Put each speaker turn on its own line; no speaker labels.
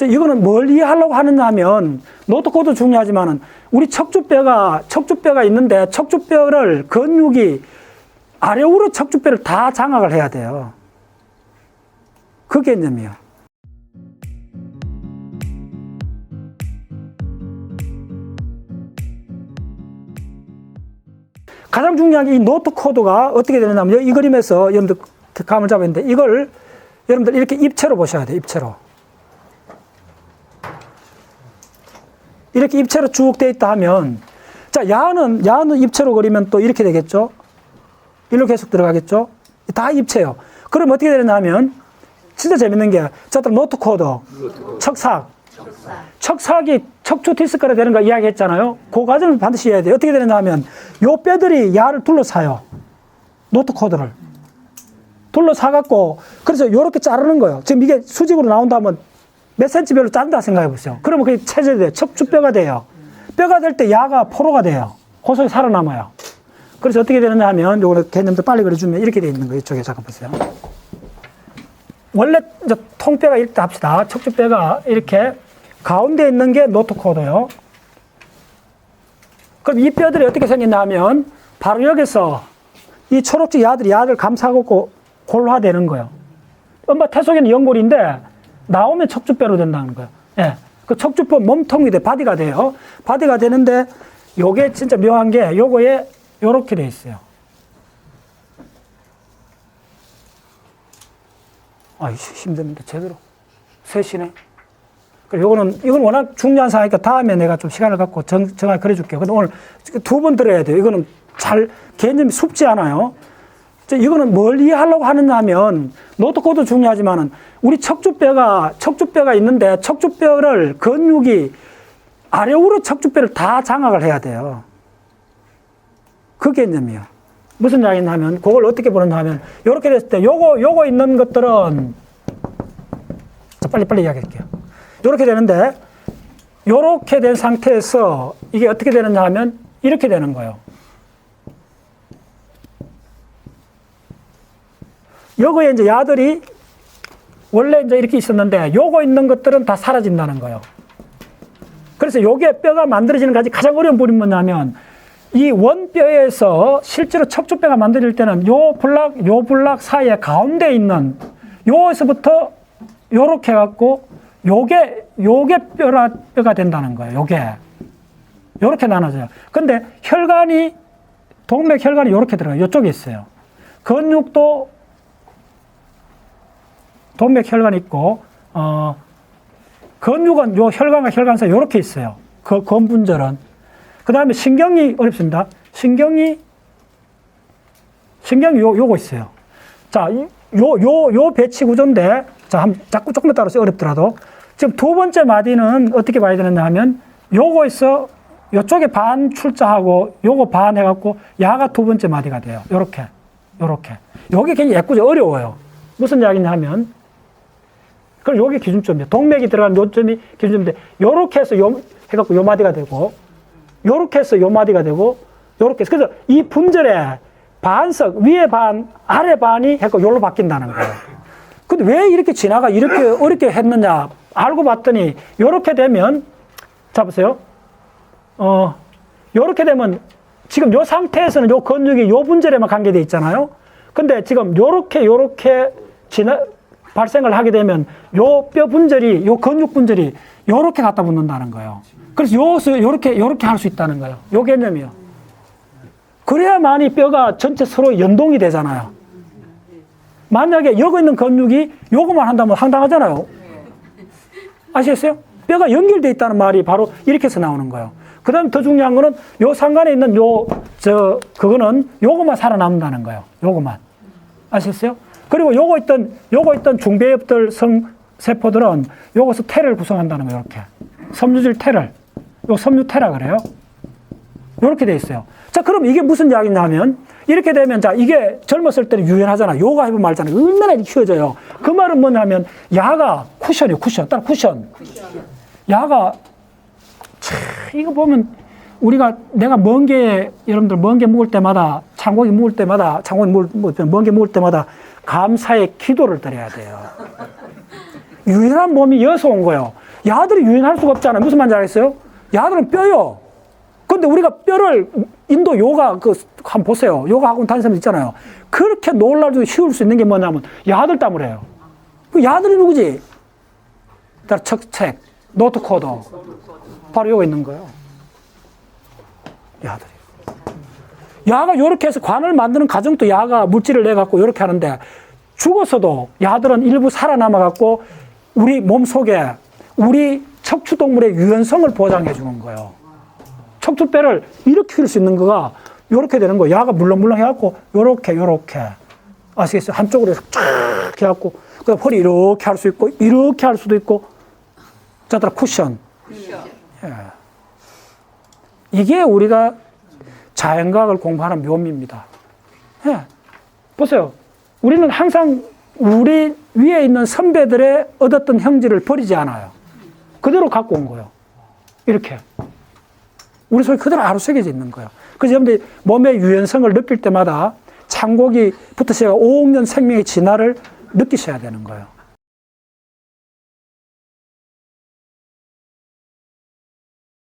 이거는 뭘 이해하려고 하느냐 하면, 노트코도 중요하지만은, 우리 척추뼈가 있는데, 척추뼈를 근육이 아래우로 척추뼈를 다 장악을 해야 돼요. 그 개념이에요. 가장 중요한 게 이 노트코드가 어떻게 되느냐면, 이 그림에서 여러분들 감을 잡았는데, 이걸 여러분들 이렇게 입체로 보셔야 돼요, 입체로. 이렇게 입체로 쭉 돼 있다 하면, 자, 야는 입체로 그리면 또 이렇게 되겠죠? 일로 계속 들어가겠죠? 다 입체요. 그럼 어떻게 되느냐 하면, 진짜 재밌는 게, 노트코드, 척삭이 척추 디스크가 되는 거 이야기했잖아요. 그 과정을 반드시 해야 돼요. 어떻게 되느냐 하면, 요 뼈들이 야를 둘러싸요. 노트코드를. 둘러싸갖고, 그래서 요렇게 자르는 거예요. 지금 이게 수직으로 나온다면 몇 센치별로 짠다 생각해 보세요. 그러면 그게 체질이 돼요. 척추뼈가 돼요. 뼈가 될 때 야가 포로가 돼요. 그 속에 살아남아요. 그래서 어떻게 되느냐 하면, 요거는 개념도 빨리 그려주면 이렇게 돼 있는 거예요. 이쪽에 잠깐 보세요. 원래 이제 통뼈가 이렇게 합시다. 척추뼈가 이렇게 가운데 있는 게 노트코드예요. 그럼 이 뼈들이 어떻게 생겼냐 하면, 바로 여기서 이 초록색 야를 감싸고 골화되는 거예요. 엄마 태 속에는 연골인데 나오면 척추뼈로 된다는 거예요. 예. 그 척추뼈 몸통이 돼, 바디가 돼요. 바디가 되는데, 요게 진짜 묘한 게, 요거에 요렇게 돼 있어요. 힘듭니다. 제대로. 셋이네. 이건 워낙 중요한 사항이니까 다음에 내가 좀 시간을 갖고 정확히 그려줄게요. 근데 오늘 두 번 들어야 돼요. 이거는 개념이 쉽지 않아요. 이거는 뭘 이해하려고 하느냐 하면, 노트코도 중요하지만은, 우리 척추뼈가 있는데, 척추뼈를 근육이 아래우로 척추뼈를 다 장악을 해야 돼요. 그 개념이에요. 무슨 이야기냐 하면, 그걸 어떻게 보느냐 하면, 요렇게 됐을 때, 요거 있는 것들은, 빨리 이야기할게요. 요렇게 되는데, 요렇게 된 상태에서, 이게 어떻게 되느냐 하면, 이렇게 되는 거예요. 요거에 이제 야들이, 원래 이제 이렇게 있었는데, 요거 있는 것들은 다 사라진다는 거예요. 그래서 요게 뼈가 만들어지는 가장 어려운 부분이 뭐냐면, 이 원뼈에서 실제로 척추뼈가 만들어질 때는 요 블락 사이에 가운데 있는 요에서부터 요렇게 해갖고 요게 뼈가 된다는 거예요. 요렇게 나눠져요. 근데 동맥혈관이 요렇게 들어가요. 요쪽에 있어요. 근육도 동맥혈관이 있고, 근육은 요 혈관과 혈관 사이 요렇게 있어요. 근분절은. 그 다음에 신경이 어렵습니다. 신경이 요거 있어요. 자, 요 배치 구조인데, 자꾸 조금 따라서 어렵더라도, 지금 두 번째 마디는 어떻게 봐야 되느냐 하면, 요거 있어, 요쪽에 반 출자하고, 요거 반 해갖고, 야가 두 번째 마디가 돼요. 요렇게. 요게 굉장히 예쁘죠? 어려워요. 무슨 이야기냐 하면, 그럼 요게 기준점이에요. 동맥이 들어가는 요점이 기준점인데, 요렇게 해서 해갖고 요 마디가 되고, 요렇게 해서 요 마디가 되고, 요렇게 해서. 그래서 이 분절에 반석, 위에 반, 아래 반이 해갖고 요로 바뀐다는 거예요. 근데 왜 이렇게 이렇게 어렵게 했느냐, 알고 봤더니, 요렇게 되면, 자, 보세요. 요렇게 되면, 지금 요 상태에서는 요 근육이 요 분절에만 관계되어 있잖아요. 근데 지금 요렇게 발생을 하게 되면, 요 뼈 분절이, 요 근육 분절이 요렇게 갖다 붙는다는 거예요. 그래서 요렇게 할 수 있다는 거예요. 요 개념이요. 그래야만이 뼈가 전체 서로 연동이 되잖아요. 만약에 여기 있는 근육이 요거만 한다면 황당하잖아요. 아시겠어요? 뼈가 연결되어 있다는 말이 바로 이렇게 해서 나오는 거예요. 그 다음에 더 중요한 거는 요 상간에 있는 그거는 요거만 살아남는다는 거예요. 요거만. 아시겠어요? 그리고 요거 있던 중배엽들 세포들은 요것을 테를 구성한다는 거예요. 이렇게. 섬유질 테를. 요 섬유테라 그래요. 요렇게 돼 있어요. 자, 그럼 이게 무슨 이야기냐면, 이렇게 되면, 자, 이게 젊었을 때는 유연하잖아. 요가 해보면 알잖아요. 얼마나 이렇게 휘어져요. 그 말은 뭐냐면, 야가 쿠션이에요, 쿠션. 딱 쿠션. 야가, 이거 보면, 내가 여러분들 먼 게 묵을 때마다, 창고기 묵을 때마다, 먼 게 묵을 때마다 감사의 기도를 드려야 돼요. 유연한 몸이 여서 온 거예요. 야들이 유인할 수가 없잖아요. 무슨 말인지 알겠어요? 야들은 뼈요. 근데 우리가 뼈를 인도 요가 한번 보세요. 요가 학원 다니는 사람 있잖아요. 그렇게 놀라도 쉬울 수 있는 게 뭐냐면 야들 땀을 해요. 그 야들이 누구지? 책, 노트 코더. 바로 요거 있는 거예요. 야들이. 야가 요렇게 해서 관을 만드는 과정도 야가 물질을 내갖고 요렇게 하는데 죽어서도 야들은 일부 살아남아갖고 우리 몸 속에 우리 척추동물의 유연성을 보장해 주는 거예요. 척추뼈를 이렇게 키울 수 있는 거가 요렇게 되는 거예요. 야가 물렁물렁 해갖고 요렇게 아시겠어요? 한쪽으로 쫙 해갖고 그다음 허리 이렇게 할 수 있고 이렇게 할 수도 있고 자들아 쿠션. 예. 이게 우리가 자연과학을 공부하는 묘미입니다. 예. 보세요. 우리는 항상 우리 위에 있는 선배들의 얻었던 형질을 버리지 않아요. 그대로 갖고 온 거예요. 이렇게. 우리 속에 그대로 아로새겨져 있는 거예요. 그래서 여러분들이 몸의 유연성을 느낄 때마다 창고기부터 시작해 5억 년 생명의 진화를 느끼셔야 되는 거예요.